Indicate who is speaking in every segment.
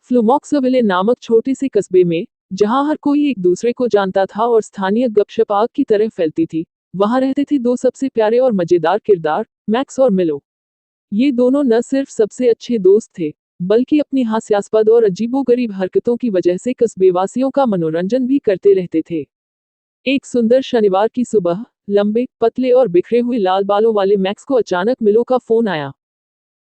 Speaker 1: फ्लुमॉक्सविले नामक छोटे से कस्बे में, जहां हर कोई एक दूसरे को जानता था और स्थानीय गपशप आग की तरह फैलती थी, वहां रहते थे दो सबसे प्यारे और मजेदार किरदार, मैक्स और मिलो। ये दोनों न सिर्फ सबसे अच्छे दोस्त थे, बल्कि अपनी हास्यास्पद और अजीबोगरीब हरकतों की वजह से कस्बेवासियों का मनोरंजन भी करते रहते थे। एक सुंदर शनिवार की सुबह, लंबे, पतले और बिखरे हुए लाल बालों वाले मैक्स को अचानक मिलो का फोन आया।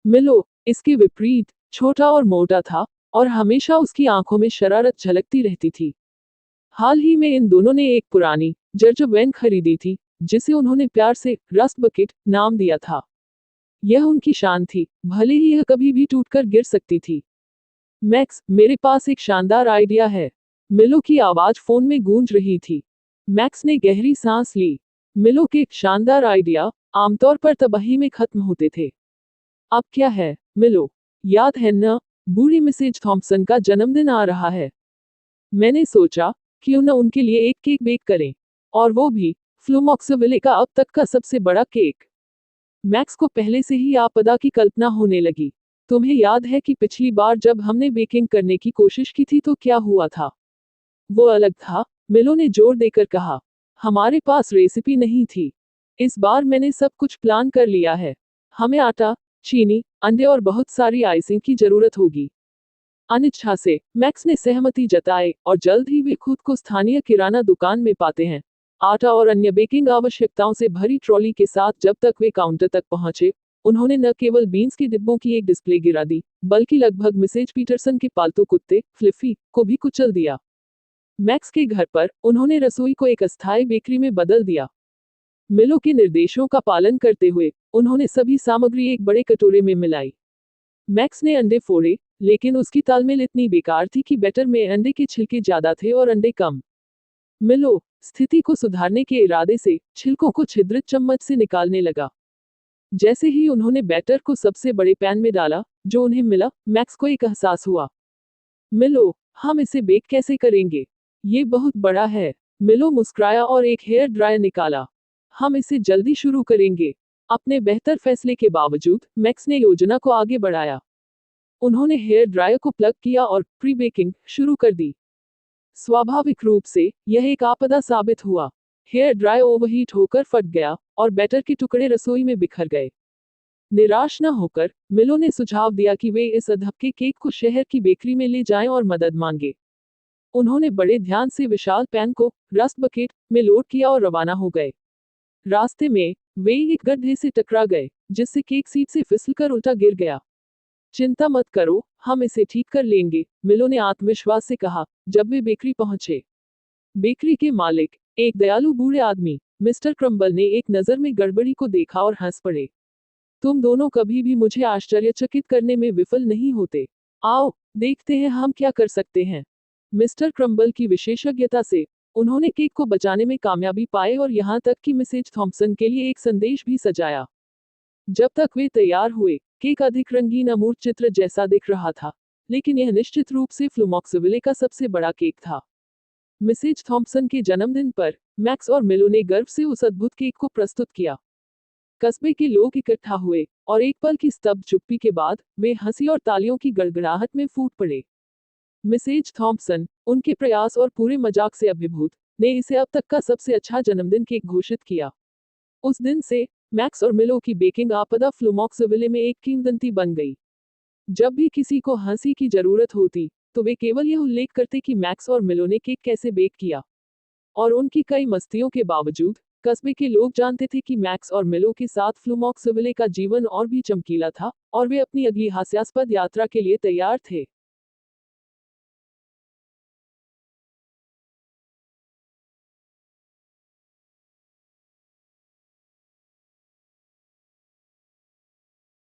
Speaker 1: मिलो, इसके विपरीत, छोटा और मोटा था, और हमेशा उसकी आंखों में शरारत झलकती रहती थी। हाल ही में इन दोनों ने एक पुरानी जर्जर वैन खरीदी थी, जिसे उन्होंने प्यार से रस्ट बकेट नाम दिया था। यह उनकी शान थी, भले ही यह कभी भी टूटकर गिर सकती थी। मैक्स, मेरे पास एक शानदार आइडिया है। मिलो की आवाज फोन में गूंज रही थी। मैक्स ने गहरी सांस ली। मिलो के शानदार आइडिया आमतौर पर तबाही में खत्म होते थे। अब क्या है, मिलो? याद है न, बूढ़ी मिसेज थॉम्पसन का जन्मदिन आ रहा है। मैंने सोचा, क्यों न उनके लिए एक केक बेक करें, और वो भी फ्लुमॉक्सविले का अब तक का सबसे बड़ा केक। मैक्स को पहले से ही आपदा की कल्पना होने लगी। तुम्हें याद है कि पिछली बार जब हमने बेकिंग करने की कोशिश की थी तो क्या हुआ था? वो अलग था, मिलो ने जोर देकर कहा। हमारे पास रेसिपी नहीं थी। इस बार मैंने सब कुछ प्लान कर लिया है। हमें आटा, चीनी, अंडे और बहुत सारी आइसिंग की जरूरत होगी। अनिच्छा से मैक्स ने सहमति जताई, और जल्द ही वे खुद को स्थानीय किराना दुकान में पाते हैं, आटा और अन्य बेकिंग आवश्यकताओं से भरी ट्रॉली के साथ। जब तक वे काउंटर तक पहुंचे, उन्होंने न केवल बीन्स के डिब्बों की एक डिस्प्ले गिरा दी, बल्कि लगभग मिसेज पीटरसन के पालतू कुत्ते फ्लिफी को भी कुचल दिया। मैक्स के घर पर उन्होंने रसोई को एक अस्थायी बेकरी में बदल दिया। मिलो के निर्देशों का पालन करते हुए उन्होंने सभी सामग्री एक बड़े कटोरे में मिलाई। मैक्स ने अंडे फोड़े, लेकिन उसकी तालमेल इतनी बेकार थी कि बैटर में अंडे के छिलके ज्यादा थे और अंडे कम। मिलो स्थिति को सुधारने के इरादे से छिलकों को छिद्रित चम्मच से निकालने लगा। जैसे ही उन्होंने बैटर को सबसे बड़े पैन में डाला जो उन्हें मिला, मैक्स को एक एहसास हुआ। मिलो, हम इसे बेक कैसे करेंगे? ये बहुत बड़ा है। मिलो मुस्कुराया और एक हेयर ड्रायर निकाला। हम इसे जल्दी शुरू करेंगे। अपने बेहतर फैसले के बावजूद मैक्स ने योजना को आगे बढ़ाया। उन्होंने हेयर ड्रायर को प्लग किया और प्री बेकिंग शुरू कर दी। स्वाभाविक रूप से यह एक आपदा साबित हुआ। हेयर ड्रायर ओवरहीट होकर फट गया और बैटर के टुकड़े रसोई में बिखर गए। निराश न होकर मिलो ने सुझाव दिया कि वे इस अधपके केक को शहर की बेकरी में ले जाएं और मदद मांगे। उन्होंने बड़े ध्यान से विशाल पैन को रस्ट बकेट में लोड किया और रवाना हो गए। रास्ते में वे एक गड्ढे से टकरा गए, जिससे केक सीट से फिसलकर उल्टा गिर गया। चिंता मत करो, हम इसे ठीक कर लेंगे, मिलो ने आत्मविश्वास से कहा। जब वे बेकरी पहुंचे, बेकरी के मालिक, एक दयालु बूढ़े आदमी, मिस्टर क्रम्बल ने एक नजर में गड़बड़ी को देखा और हंस पड़े। तुम दोनों कभी भी मुझे आश्चर्यचकित करने में विफल नहीं होते। आओ, देखते हैं हम क्या कर सकते हैं। मिस्टर क्रम्बल की विशेषज्ञता से उन्होंने केक को बचाने में कामयाबी पाई और यहाँ तक कि मिसेज थॉम्पसन के लिए एक संदेश भी सजाया। जब तक वे तैयार हुए, केक अधिक रंगीन अमूर्त चित्र जैसा दिख रहा था, लेकिन यह निश्चित रूप से फ्लुमॉक्सविले का सबसे बड़ा केक था। मिसेज थॉम्पसन के जन्मदिन पर मैक्स और मिलो ने गर्व से उस अद्भुत केक को प्रस्तुत किया। कस्बे के लोग इकट्ठा हुए, और एक पल की स्तब्ध चुप्पी के बाद वे हंसी और तालियों की गड़गड़ाहट में फूट पड़े। मिसेज थॉम्पसन, उनके प्रयास और पूरे मजाक से अभिभूत, ने इसे अब तक का सबसे अच्छा जन्मदिन केक घोषित किया। उस दिन से मैक्स और मिलो की बेकिंग आपदा फ्लुमॉक्सविले में एक किंवदंती बन गई। जब भी किसी को हंसी की जरूरत होती, तो वे केवल यह उल्लेख करते कि मैक्स और मिलो ने केक कैसे बेक किया। और उनकी कई मस्तियों के बावजूद कस्बे के लोग जानते थे कि मैक्स और मिलो के साथ फ्लुमॉक्सविले का जीवन और भी चमकीला था, और वे अपनी अगली हास्यास्पद यात्रा के लिए तैयार थे।